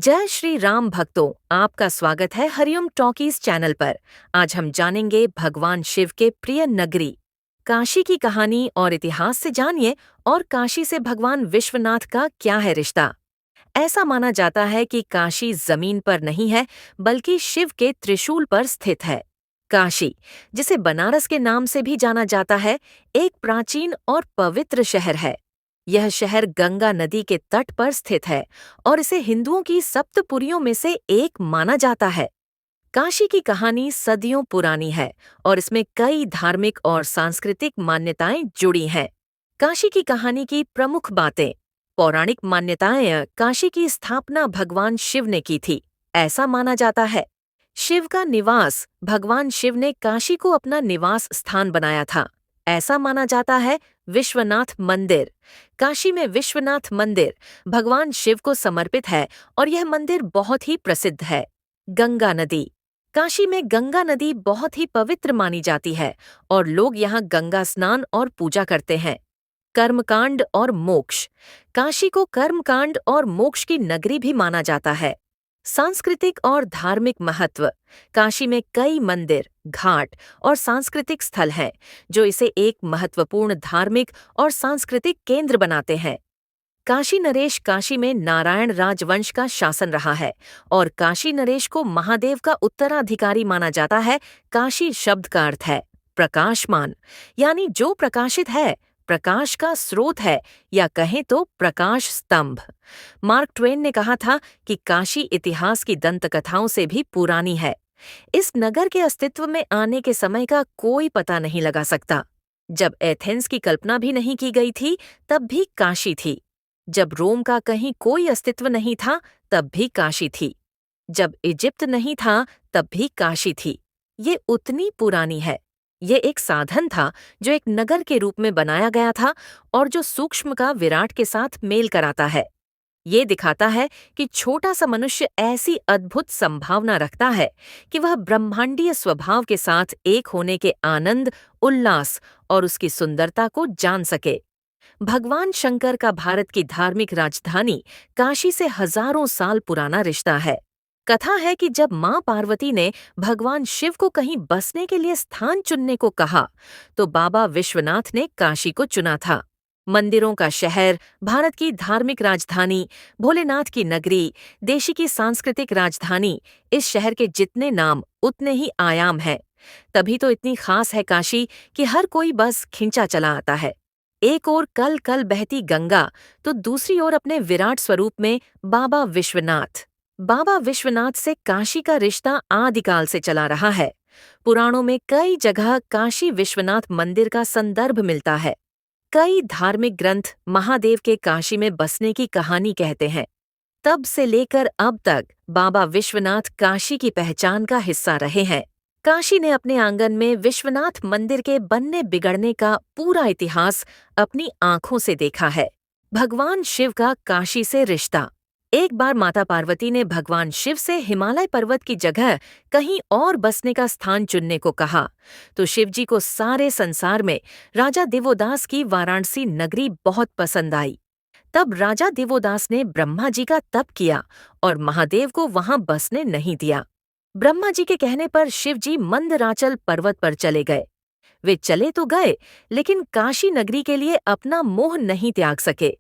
जय श्री राम भक्तों, आपका स्वागत है हरिओम टॉकीज चैनल पर। आज हम जानेंगे भगवान शिव के प्रिय नगरी काशी की कहानी और इतिहास से जानिए और काशी से भगवान विश्वनाथ का क्या है रिश्ता। ऐसा माना जाता है कि काशी जमीन पर नहीं है बल्कि शिव के त्रिशूल पर स्थित है। काशी, जिसे बनारस के नाम से भी जाना जाता है, एक प्राचीन और पवित्र शहर है। यह शहर गंगा नदी के तट पर स्थित है और इसे हिंदुओं की सप्तपुरियों में से एक माना जाता है। काशी की कहानी सदियों पुरानी है और इसमें कई धार्मिक और सांस्कृतिक मान्यताएं जुड़ी हैं। काशी की कहानी की प्रमुख बातें। पौराणिक मान्यताएं काशी की स्थापना भगवान शिव ने की थी, ऐसा माना जाता है। शिव का निवास, भगवान शिव ने काशी को अपना निवास स्थान बनाया था, ऐसा माना जाता है। विश्वनाथ मंदिर, काशी में विश्वनाथ मंदिर भगवान शिव को समर्पित है और यह मंदिर बहुत ही प्रसिद्ध है। गंगा नदी, काशी में गंगा नदी बहुत ही पवित्र मानी जाती है और लोग यहाँ गंगा स्नान और पूजा करते हैं। कर्मकांड और मोक्ष, काशी को कर्मकांड और मोक्ष की नगरी भी माना जाता है। सांस्कृतिक और धार्मिक महत्व, काशी में कई मंदिर, घाट और सांस्कृतिक स्थल हैं जो इसे एक महत्वपूर्ण धार्मिक और सांस्कृतिक केंद्र बनाते हैं। काशी नरेश, काशी में नारायण राजवंश का शासन रहा है और काशी नरेश को महादेव का उत्तराधिकारी माना जाता है। काशी शब्द का अर्थ है प्रकाशमान, यानी जो प्रकाशित है, प्रकाश का स्रोत है, या कहें तो प्रकाश स्तंभ। मार्क ट्वेन ने कहा था कि काशी इतिहास की दंतकथाओं से भी पुरानी है। इस नगर के अस्तित्व में आने के समय का कोई पता नहीं लगा सकता। जब एथेंस की कल्पना भी नहीं की गई थी, तब भी काशी थी। जब रोम का कहीं कोई अस्तित्व नहीं था, तब भी काशी थी। जब इजिप्त नहीं था, तब भी काशी थी। ये उतनी पुरानी है। ये एक साधन था जो एक नगर के रूप में बनाया गया था और जो सूक्ष्म का विराट के साथ मेल कराता है। ये दिखाता है कि छोटा सा मनुष्य ऐसी अद्भुत संभावना रखता है कि वह ब्रह्मांडीय स्वभाव के साथ एक होने के आनंद, उल्लास और उसकी सुंदरता को जान सके। भगवान शंकर का भारत की धार्मिक राजधानी काशी से हजारों साल पुराना रिश्ता है। कथा है कि जब मां पार्वती ने भगवान शिव को कहीं बसने के लिए स्थान चुनने को कहा, तो बाबा विश्वनाथ ने काशी को चुना था। मंदिरों का शहर, भारत की धार्मिक राजधानी, भोलेनाथ की नगरी, देशी की सांस्कृतिक राजधानी, इस शहर के जितने नाम उतने ही आयाम हैं। तभी तो इतनी खास है काशी कि हर कोई बस खिंचा चला आता है। एक ओर कल कल बहती गंगा, तो दूसरी ओर अपने विराट स्वरूप में बाबा विश्वनाथ। बाबा विश्वनाथ से काशी का रिश्ता आदिकाल से चला रहा है। पुराणों में कई जगह काशी विश्वनाथ मंदिर का संदर्भ मिलता है। कई धार्मिक ग्रंथ महादेव के काशी में बसने की कहानी कहते हैं। तब से लेकर अब तक बाबा विश्वनाथ काशी की पहचान का हिस्सा रहे हैं। काशी ने अपने आंगन में विश्वनाथ मंदिर के बनने बिगड़ने का पूरा इतिहास अपनी आंखों से देखा है। भगवान शिव का काशी से रिश्ता। एक बार माता पार्वती ने भगवान शिव से हिमालय पर्वत की जगह कहीं और बसने का स्थान चुनने को कहा, तो शिवजी को सारे संसार में राजा दिवोदास की वाराणसी नगरी बहुत पसंद आई। तब राजा दिवोदास ने ब्रह्मा जी का तप किया और महादेव को वहां बसने नहीं दिया। ब्रह्मा जी के कहने पर शिव जी मंदराचल पर्वत पर चले गए। वे चले तो गए, लेकिन काशी नगरी के लिए अपना मोह नहीं त्याग सके।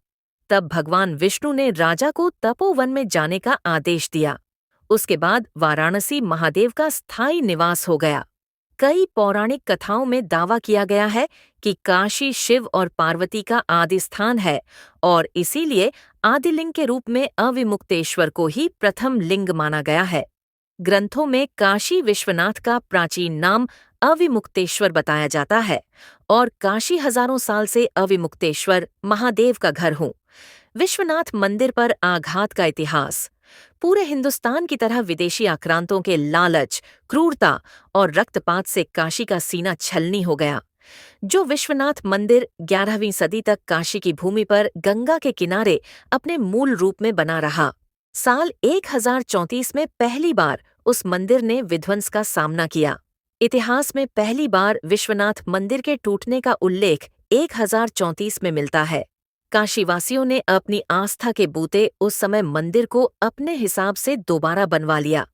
तब भगवान विष्णु ने राजा को तपोवन में जाने का आदेश दिया। उसके बाद वाराणसी महादेव का स्थायी निवास हो गया। कई पौराणिक कथाओं में दावा किया गया है कि काशी शिव और पार्वती का आदि स्थान है और इसीलिए आदिलिंग के रूप में अविमुक्तेश्वर को ही प्रथम लिंग माना गया है। ग्रंथों में काशी विश्वनाथ का प्राचीन नाम अविमुक्तेश्वर बताया जाता है और काशी हजारों साल से अविमुक्तेश्वर महादेव का घर हूँ। विश्वनाथ मंदिर पर आघात का इतिहास। पूरे हिंदुस्तान की तरह विदेशी आक्रांतों के लालच, क्रूरता और रक्तपात से काशी का सीना छलनी हो गया। जो विश्वनाथ मंदिर 11वीं सदी तक काशी की भूमि पर गंगा के किनारे अपने मूल रूप में बना रहा। साल 1034 में पहली बार उस मंदिर ने विध्वंस का सामना किया। इतिहास में पहली बार विश्वनाथ मंदिर के टूटने का उल्लेख 1034 में मिलता है। काशीवासियों ने अपनी आस्था के बूते उस समय मंदिर को अपने हिसाब से दोबारा बनवा लिया।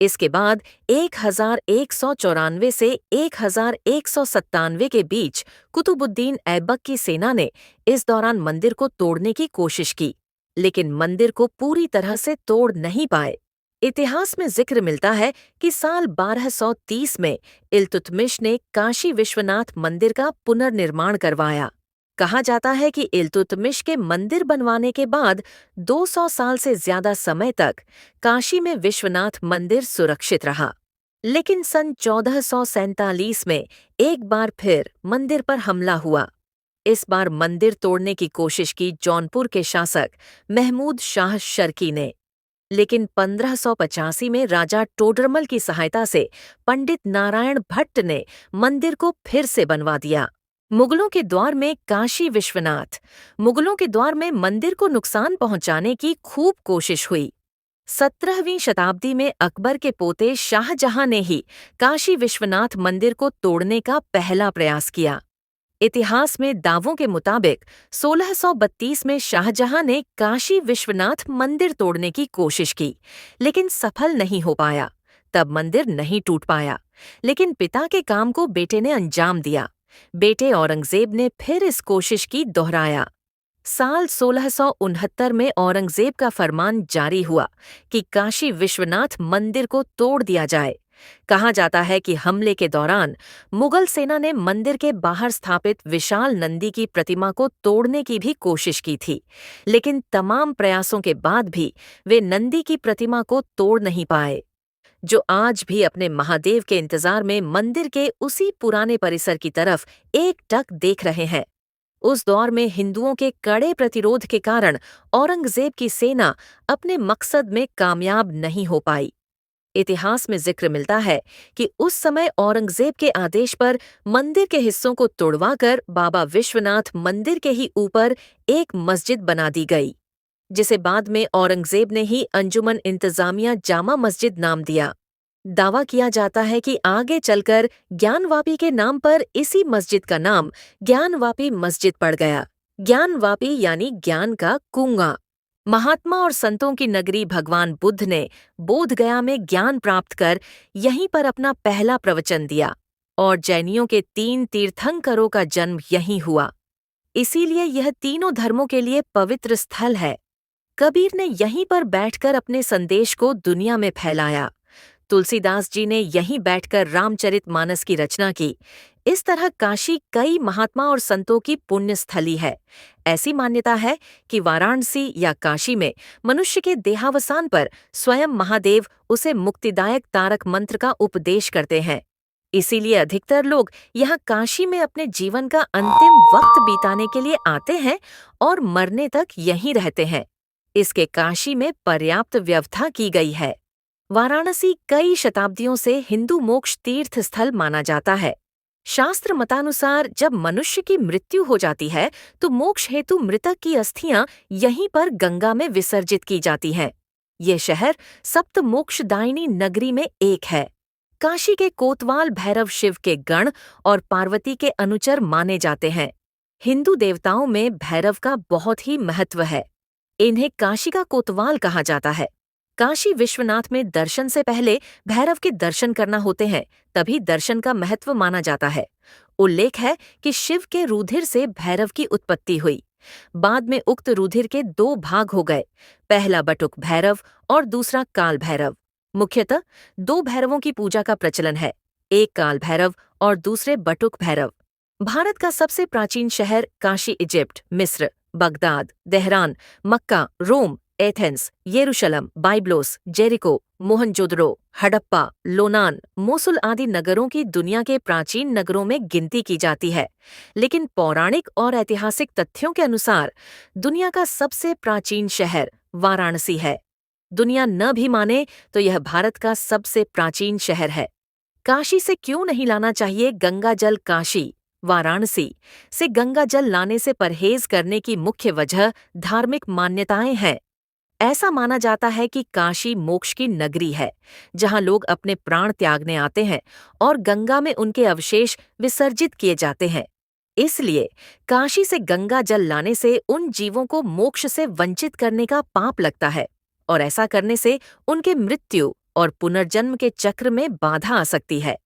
इसके बाद 1194 से 1197 के बीच कुतुबुद्दीन ऐबक की सेना ने इस दौरान मंदिर को तोड़ने की कोशिश की, लेकिन मंदिर को पूरी तरह से तोड़ नहीं पाए। इतिहास में जिक्र मिलता है कि साल 1230 में इल्तुतमिश ने काशी विश्वनाथ मंदिर का पुनर्निर्माण करवाया। कहा जाता है कि इल्तुतमिश के मंदिर बनवाने के बाद 200 साल से ज्यादा समय तक काशी में विश्वनाथ मंदिर सुरक्षित रहा। लेकिन सन 1447 में एक बार फिर मंदिर पर हमला हुआ। इस बार मंदिर तोड़ने की कोशिश की जौनपुर के शासक महमूद शाह शर्की ने, लेकिन 1585 में राजा टोडरमल की सहायता से पंडित नारायण भट्ट ने मंदिर को फिर से बनवा दिया। मुगलों के द्वार में काशी विश्वनाथ। मुगलों के द्वार में मंदिर को नुकसान पहुंचाने की खूब कोशिश हुई। 17वीं शताब्दी में अकबर के पोते शाहजहां ने ही काशी विश्वनाथ मंदिर को तोड़ने का पहला प्रयास किया। इतिहास में दावों के मुताबिक 1632 में शाहजहां ने काशी विश्वनाथ मंदिर तोड़ने की कोशिश की, लेकिन सफल नहीं हो पाया। तब मंदिर नहीं टूट पाया, लेकिन पिता के काम को बेटे ने अंजाम दिया। बेटे औरंगजेब ने फिर इस कोशिश की दोहराया। साल 1669 में औरंगजेब का फरमान जारी हुआ कि काशी विश्वनाथ मंदिर को तोड़ दिया जाए। कहा जाता है कि हमले के दौरान मुगल सेना ने मंदिर के बाहर स्थापित विशाल नंदी की प्रतिमा को तोड़ने की भी कोशिश की थी, लेकिन तमाम प्रयासों के बाद भी वे नंदी की प्रतिमा को तोड़ नहीं पाए, जो आज भी अपने महादेव के इंतजार में मंदिर के उसी पुराने परिसर की तरफ एकटक देख रहे हैं। उस दौर में हिंदुओं के कड़े प्रतिरोध के कारण औरंगजेब की सेना अपने मकसद में कामयाब नहीं हो पाई। इतिहास में जिक्र मिलता है कि उस समय औरंगजेब के आदेश पर मंदिर के हिस्सों को तोड़वाकर बाबा विश्वनाथ मंदिर के ही ऊपर एक मस्जिद बना दी गई, जिसे बाद में औरंगजेब ने ही अंजुमन इंतजामिया जामा मस्जिद नाम दिया। दावा किया जाता है कि आगे चलकर ज्ञानवापी के नाम पर इसी मस्जिद का नाम ज्ञानवापी मस्जिद पड़ गया। ज्ञानवापी यानी ज्ञान का कुआं। महात्मा और संतों की नगरी भगवान बुद्ध ने बोधगया में ज्ञान प्राप्त कर यहीं पर अपना पहला प्रवचन दिया, और जैनियों के 3 तीर्थंकरों का जन्म यहीं हुआ। इसीलिए यह तीनों धर्मों के लिए पवित्र स्थल है। कबीर ने यहीं पर बैठकर अपने संदेश को दुनिया में फैलाया। तुलसीदास जी ने यहीं बैठकर रामचरितमानस की रचना की। इस तरह काशी कई महात्मा और संतों की पुण्य स्थली है। ऐसी मान्यता है कि वाराणसी या काशी में मनुष्य के देहावसान पर स्वयं महादेव उसे मुक्तिदायक तारक मंत्र का उपदेश करते हैं। इसीलिए अधिकतर लोग यहाँ काशी में अपने जीवन का अंतिम वक्त बिताने के लिए आते हैं और मरने तक यहीं रहते हैं। इसके काशी में पर्याप्त व्यवस्था की गई है। वाराणसी कई शताब्दियों से हिंदू मोक्ष तीर्थ स्थल माना जाता है। शास्त्र मतानुसार जब मनुष्य की मृत्यु हो जाती है तो मोक्ष हेतु मृतक की अस्थियां यहीं पर गंगा में विसर्जित की जाती हैं। ये शहर सप्त मोक्षदायिनी नगरी में एक है। काशी के कोतवाल भैरव शिव के गण और पार्वती के अनुचर माने जाते हैं। हिंदू देवताओं में भैरव का बहुत ही महत्व है। इन्हें काशी का कोतवाल कहा जाता है। काशी विश्वनाथ में दर्शन से पहले भैरव के दर्शन करना होते हैं, तभी दर्शन का महत्व माना जाता है। उल्लेख है कि शिव के रुधिर से भैरव की उत्पत्ति हुई। बाद में उक्त रुधिर के 2 भाग हो गए, पहला बटुक भैरव और दूसरा काल भैरव। मुख्यतः 2 भैरवों की पूजा का प्रचलन है, एक काल भैरव और दूसरे बटुक भैरव। भारत का सबसे प्राचीन शहर काशी इजिप्ट, मिस्र, Baghdad, Tehran, Mecca, Rome, Athens, यरूशलेम, बाइब्लोस, जेरिको, मोहनजोदड़ो, हड़प्पा, लोनान, मोसुल आदि नगरों की दुनिया के प्राचीन नगरों में गिनती की जाती है। लेकिन पौराणिक और ऐतिहासिक तथ्यों के अनुसार दुनिया का सबसे प्राचीन शहर वाराणसी है। दुनिया न भी माने तो यह भारत का सबसे प्राचीन शहर है। काशी से क्यों नहीं लाना चाहिए गंगा जल? काशी वाराणसी से गंगा जल लाने से परहेज करने की मुख्य वजह धार्मिक मान्यताएं हैं। ऐसा माना जाता है कि काशी मोक्ष की नगरी है, जहां लोग अपने प्राण त्यागने आते हैं और गंगा में उनके अवशेष विसर्जित किए जाते हैं। इसलिए काशी से गंगा जल लाने से उन जीवों को मोक्ष से वंचित करने का पाप लगता है और ऐसा करने से उनके मृत्यु और पुनर्जन्म के चक्र में बाधा आ सकती है।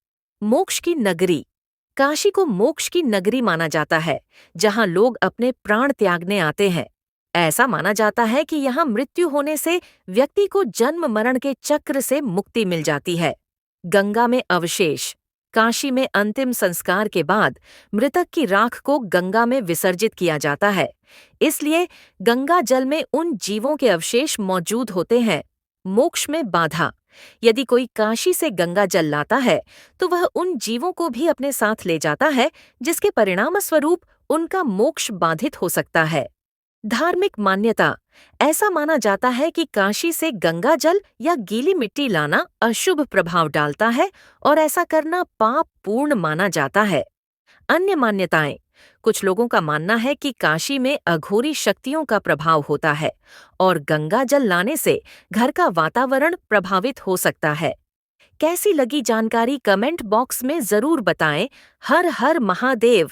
मोक्ष की नगरी। काशी को मोक्ष की नगरी माना जाता है, जहां लोग अपने प्राण त्यागने आते हैं। ऐसा माना जाता है कि यहाँ मृत्यु होने से व्यक्ति को जन्म मरण के चक्र से मुक्ति मिल जाती है। गंगा में अवशेष। काशी में अंतिम संस्कार के बाद मृतक की राख को गंगा में विसर्जित किया जाता है। इसलिए गंगा जल में उन जीवों के अवशेष मौजूद होते हैं। मोक्ष में बाधा। यदि कोई काशी से गंगा जल लाता है तो वह उन जीवों को भी अपने साथ ले जाता है, जिसके परिणामस्वरूप उनका मोक्ष बाधित हो सकता है। धार्मिक मान्यता। ऐसा माना जाता है कि काशी से गंगा जल या गीली मिट्टी लाना अशुभ प्रभाव डालता है और ऐसा करना पाप पूर्ण माना जाता है। अन्य मान्यताएं। कुछ लोगों का मानना है कि काशी में अघोरी शक्तियों का प्रभाव होता है और गंगा जल लाने से घर का वातावरण प्रभावित हो सकता है। कैसी लगी जानकारी कमेंट बॉक्स में जरूर बताएं। हर हर महादेव।